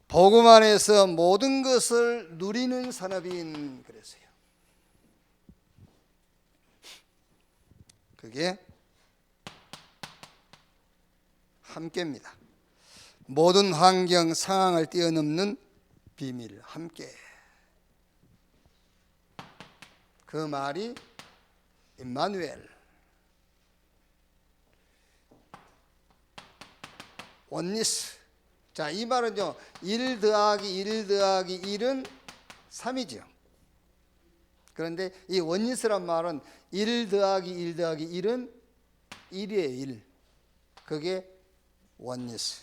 복음 안에서 모든 것을 누리는 산업인. 그랬어요. 그게 함께입니다. 모든 환경 상황을 뛰어넘는 비밀, 함께. 그 말이 임마누엘, 원리스. 자, 이 말은요 1 더하기 1 더하기 1은 3이죠. 그런데 이 원리스란 말은 1 더하기 1 더하기 1은 1이에요. 1. 그게 원리스.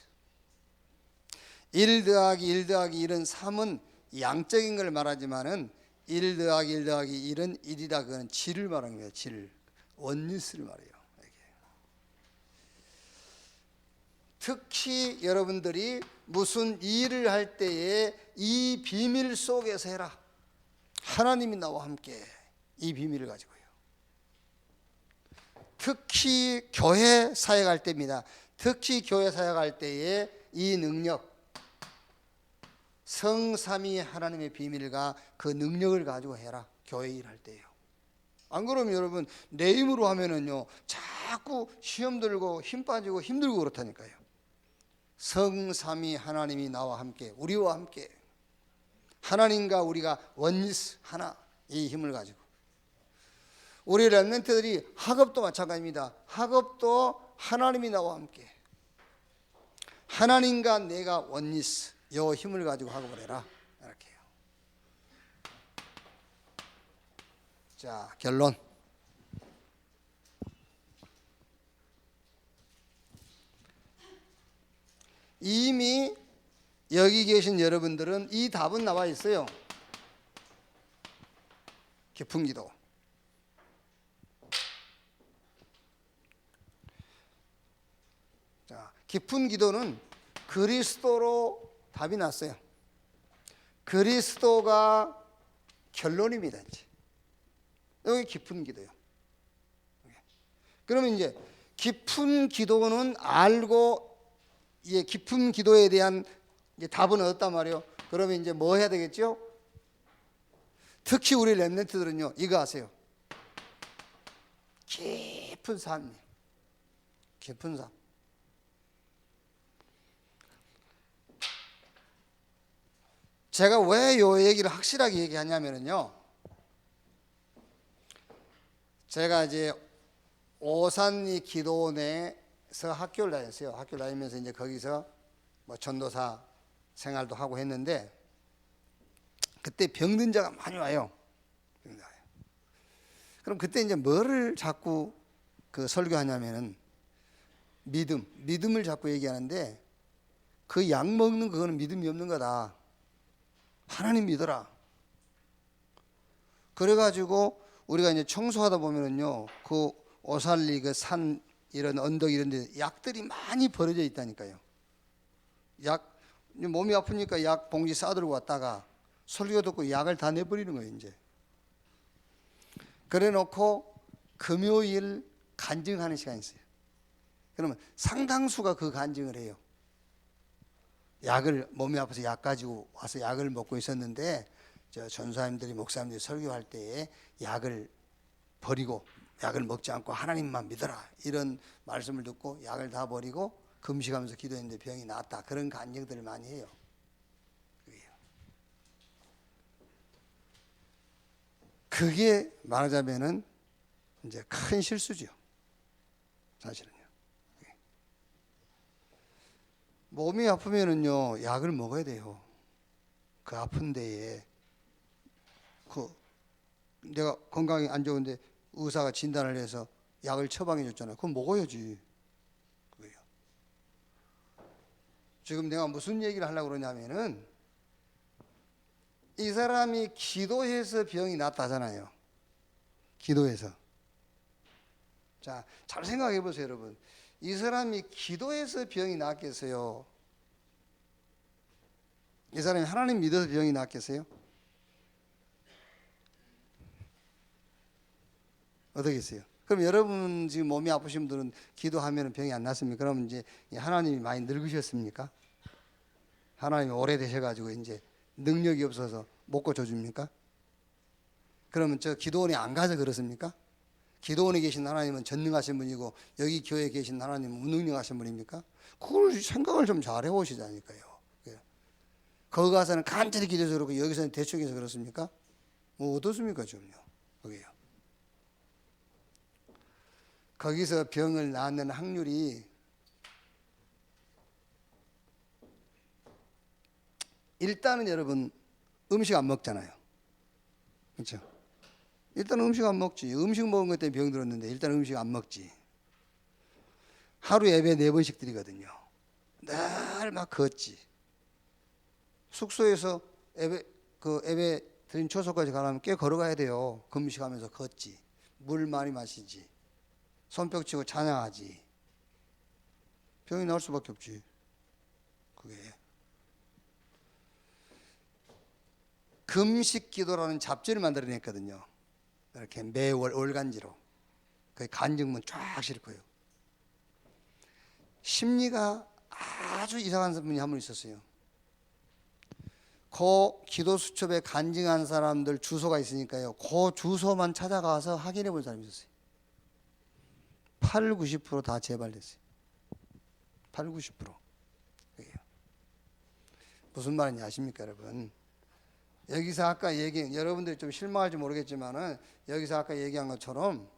1 더하기 1 더하기 1은 3은 양적인 걸 말하지만은 1 더하기 1 더하기 1은 1이다. 그건 질을 말하는 거예요. 질. 원리스를 말해요. 이게. 특히 여러분들이 무슨 일을 할 때에 이 비밀 속에서 해라. 하나님이 나와 함께 이 비밀을 가지고요. 특히 교회 사역할 때입니다. 특히 교회 사역할 때에 이 능력, 성삼위 하나님의 비밀과 그 능력을 가지고 해라. 교회 일할 때예요. 안 그러면 여러분 내 힘으로 하면은요 자꾸 시험 들고 힘 빠지고 힘들고 그렇다니까요. 성삼위 하나님이 나와 함께 우리와 함께 하나님과 우리가 원리스 하나 이 힘을 가지고 우리 렘넌트들이 학업도 마찬가지입니다. 학업도 하나님이 나와 함께 하나님과 내가 원리스 요 힘을 가지고 학업을 해라 이렇게 해요. 자 결론 이미 여기 계신 여러분들은 이 답은 나와 있어요. 깊은 기도. 자, 깊은 기도는 그리스도로 답이 났어요. 그리스도가 결론입니다. 이제. 여기 깊은 기도요. 그러면 이제 깊은 기도는 알고 이 깊은 기도에 대한 이제 답은 얻었단 말이에요. 그러면 이제 뭐 해야 되겠죠? 특히 우리 렘넌트들은요 이거 아세요? 깊은 삶, 깊은 삶. 제가 왜 요 얘기를 확실하게 얘기하냐면요, 제가 이제 오산리 기도원에서 학교를 다녔어요. 학교를 다니면서 이제 거기서 뭐 전도사 생활도 하고 했는데 그때 병든 자가 많이 와요. 그럼 그때 이제 뭐를 자꾸 그 설교하냐면은 믿음을 자꾸 얘기하는데 그 약 먹는 그거는 믿음이 없는 거다. 하나님 믿어라. 그래가지고 우리가 이제 청소하다 보면은요 그 오살리 그 산 이런 언덕 이런 데 약들이 많이 버려져 있다니까요. 약 몸이 아프니까 약 봉지 싸들고 왔다가 설교 듣고 약을 다 내버리는 거예요. 이제 그래 놓고 금요일 간증하는 시간이 있어요. 그러면 상당수가 그 간증을 해요. 약을 몸이 아파서 약 가지고 와서 약을 먹고 있었는데 저 전사님들이 목사님들이 설교할 때에 약을 버리고 약을 먹지 않고 하나님만 믿어라 이런 말씀을 듣고 약을 다 버리고 금식하면서 기도했는데 병이 나았다. 그런 간증들을 많이 해요. 그게 말하자면은 이제 큰 실수죠. 사실은요. 몸이 아프면은요 약을 먹어야 돼요. 그 아픈 데에 그 내가 건강이 안 좋은데 의사가 진단을 해서 약을 처방해 줬잖아요. 그럼 먹어야지. 그거예요. 지금 내가 무슨 얘기를 하려고 그러냐면은 이 사람이 기도해서 병이 낫다잖아요. 기도해서. 자, 잘 생각해 보세요, 여러분. 이 사람이 기도해서 병이 낫겠어요? 이 사람이 하나님 믿어서 병이 낫겠어요? 어떻겠어요? 그럼 여러분 지금 몸이 아프신 분들은 기도하면 병이 안 낫습니까? 그럼 이제 하나님이 많이 늙으셨습니까? 하나님이 오래되셔가지고 이제 능력이 없어서 못 고쳐줍니까? 그러면 저 기도원에 안 가서 그렇습니까? 기도원에 계신 하나님은 전능하신 분이고 여기 교회에 계신 하나님은 무능력하신 분입니까? 그걸 생각을 좀 잘 해보시자니까요. 거기 가서는 간절히 기도해서 그렇고 여기서는 대충 해서 그렇습니까? 뭐 어떻습니까 지금요? 거기요. 거기서 병을 낫는 확률이 일단은 여러분 음식 안 먹잖아요. 그렇죠? 일단 음식 안 먹지. 음식 먹은 것 때문에 병 들었는데 일단 음식 안 먹지. 하루 예배 4번씩 드리거든요. 늘 막 걷지. 숙소에서 예배 드린 초소까지 가려면 꽤 걸어가야 돼요. 금식하면서 걷지. 물 많이 마시지. 손뼉 치고 찬양하지. 병이 나을 수밖에 없지. 그게 금식 기도라는 잡지를 만들어냈거든요. 이렇게 매월 월간지로. 그 간증문 쫙 실고요. 심리가 아주 이상한 분이 한 분 있었어요. 그 기도 수첩에 간증한 사람들 주소가 있으니까요. 그 주소만 찾아가서 확인해 본 사람이 있었어요. 8, 90%다 재발됐어요. 8, 90%. 무슨 말인지 아십니까, 여러분? 여기서 아까 여러분들이 좀 실망할지 모르겠지만은 여기서 아까 얘기한 것처럼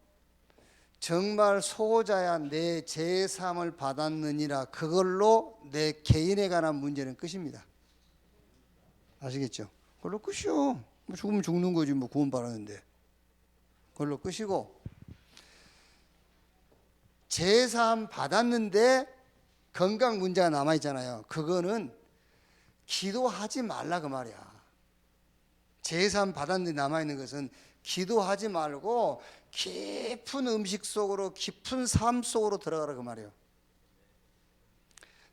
정말 소자야 내 제3을 받았느니라 그걸로 내 개인에 관한 문제는 끝입니다. 아시겠죠? 그걸로 끝이요. 뭐 죽으면 죽는 거지 뭐 구원 받았는데. 그걸로 끝이고 제3 받았는데 건강 문제가 남아있잖아요. 그거는 기도하지 말라 그 말이야. 제3 받았는데 남아있는 것은 기도하지 말고 깊은 음식 속으로 깊은 삶 속으로 들어가라 그 말이에요.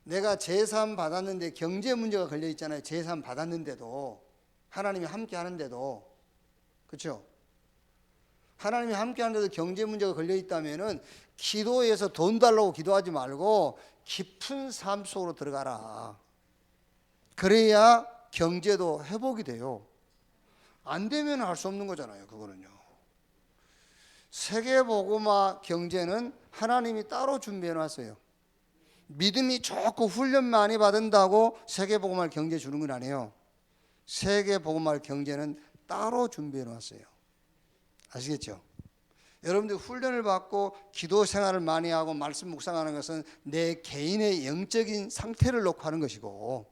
내가 제3 받았는데 경제 문제가 걸려 있잖아요. 제3 받았는데도 하나님이 함께 하는데도 그렇죠? 하나님이 함께 하는데도 경제 문제가 걸려 있다면은 기도에서 돈 달라고 기도하지 말고 깊은 삶 속으로 들어가라. 그래야 경제도 회복이 돼요. 안 되면 할 수 없는 거잖아요. 그거는요. 세계복음화 경제는 하나님이 따로 준비해 놨어요. 믿음이 좋고 훈련 많이 받은다고 세계복음화 경제 주는 건 아니에요. 세계복음화 경제는 따로 준비해 놨어요. 아시겠죠? 여러분들 훈련을 받고 기도 생활을 많이 하고 말씀 묵상하는 것은 내 개인의 영적인 상태를 놓고 하는 것이고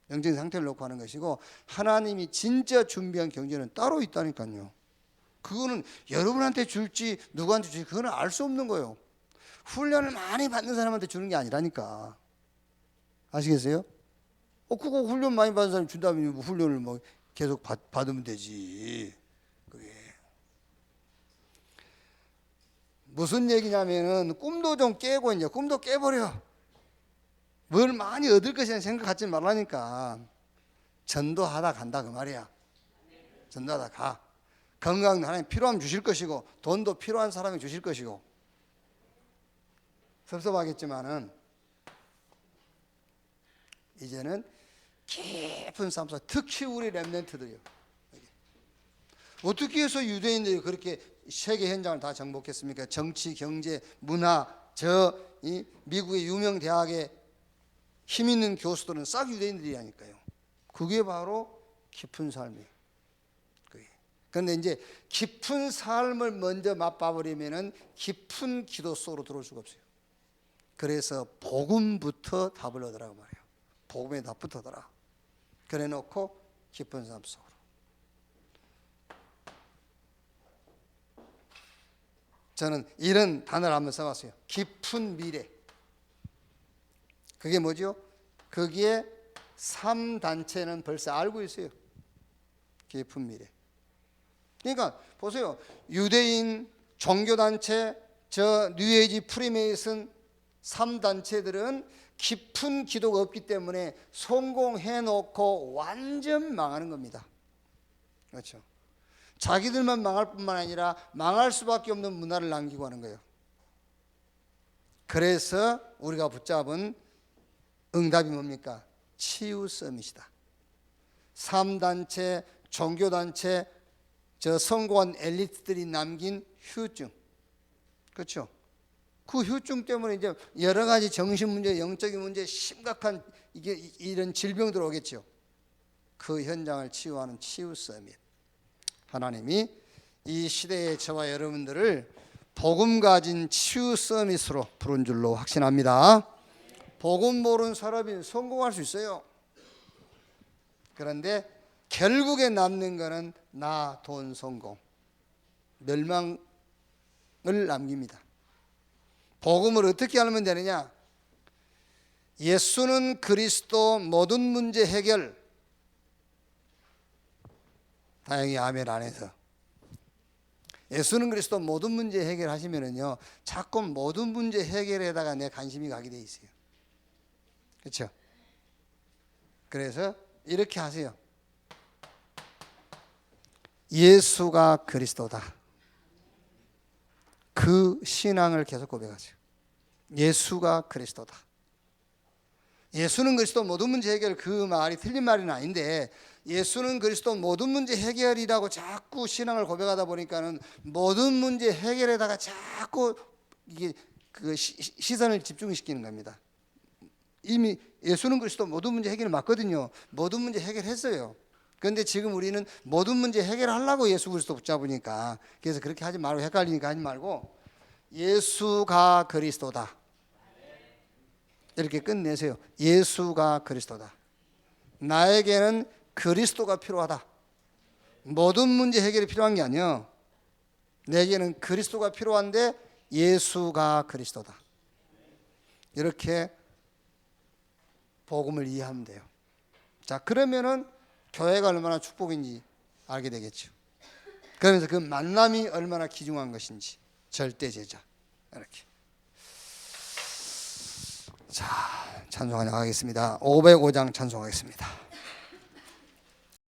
영적인 상태를 놓고 하는 것이고 하나님이 진짜 준비한 경제는 따로 있다니까요. 그거는 여러분한테 줄지 누구한테 줄지 그거는 알 수 없는 거예요. 훈련을 많이 받는 사람한테 주는 게 아니라니까. 아시겠어요? 그거 훈련 많이 받은 사람이 준다면 뭐 훈련을 뭐 계속 받으면 되지. 그게 무슨 얘기냐면은 꿈도 좀 깨고 이제 꿈도 깨버려. 뭘 많이 얻을 것이라는 생각 갖지 말라니까. 전도하다 간다 그 말이야. 전도하다 가. 건강 하나님 필요하면 주실 것이고 돈도 필요한 사람이 주실 것이고. 섭섭하겠지만은 이제는 깊은 삶 속 특히 우리 렘넌트들이요. 어떻게 해서 유대인들이 그렇게 세계 현장을 다 정복했습니까? 정치, 경제, 문화, 이 미국의 유명 대학의 힘 있는 교수들은 싹 유대인들이라니까요. 그게 바로 깊은 삶이에요. 그런데 이제 깊은 삶을 먼저 맛봐버리면은 깊은 기도 속으로 들어올 수가 없어요. 그래서 복음부터 답을 얻으라고 말해요. 복음에 답부터 얻어라. 그래 놓고 깊은 삶 속으로. 저는 이런 단어를 한번 써봤어요. 깊은 미래. 그게 뭐죠? 거기에 3단체는 벌써 알고 있어요. 깊은 미래. 그러니까 보세요. 유대인, 종교단체, 저 뉴에이지 프리메이슨 3단체들은 깊은 기도가 없기 때문에 성공해놓고 완전 망하는 겁니다. 그렇죠? 자기들만 망할 뿐만 아니라 망할 수밖에 없는 문화를 남기고 하는 거예요. 그래서 우리가 붙잡은 응답이 뭡니까? 치유 서밋이다. 3단체, 종교단체, 저 성공한 엘리트들이 남긴 후유증. 그렇죠? 그 후유증 때문에 이제 여러 가지 정신 문제, 영적인 문제, 심각한 이런 질병들 오겠죠. 그 현장을 치유하는 치유 서밋. 하나님이 이 시대의 저와 여러분들을 복음 가진 치유 서밋으로 부른 줄로 확신합니다. 복음 모르는 사람이 성공할 수 있어요. 그런데 결국에 남는 것은 나, 돈, 성공, 멸망을 남깁니다. 복음을 어떻게 알면 되느냐? 예수는 그리스도, 모든 문제 해결. 다행히 아멘 안 해서. 예수는 그리스도 모든 문제 해결하시면은요, 자꾸 모든 문제 해결에다가 내 관심이 가게 돼 있어요. 그렇죠? 그래서 이렇게 하세요. 예수가 그리스도다. 그 신앙을 계속 고백하세요. 예수가 그리스도다. 예수는 그리스도 모든 문제 해결, 그 말이 틀린 말은 아닌데, 예수는 그리스도 모든 문제 해결이라고 자꾸 신앙을 고백하다 보니까는 모든 문제 해결에다가 자꾸 이게 그 시선을 집중시키는 겁니다. 이미 예수는 그리스도 모든 문제 해결 맞거든요. 모든 문제 해결했어요. 그런데 지금 우리는 모든 문제 해결하려고 예수 그리스도 붙잡으니까, 그래서 그렇게 하지 말고, 헷갈리니까 하지 말고 예수가 그리스도다 이렇게 끝내세요. 예수가 그리스도다. 나에게는 그리스도가 필요하다. 모든 문제 해결이 필요한 게 아니에요. 내게는 그리스도가 필요한데 예수가 그리스도다. 이렇게 복음을 이해하면 돼요. 자, 그러면은 교회가 얼마나 축복인지 알게 되겠죠. 그러면서 그 만남이 얼마나 귀중한 것인지, 절대 제자. 이렇게. 자, 찬송하겠습니다. 505장 찬송하겠습니다.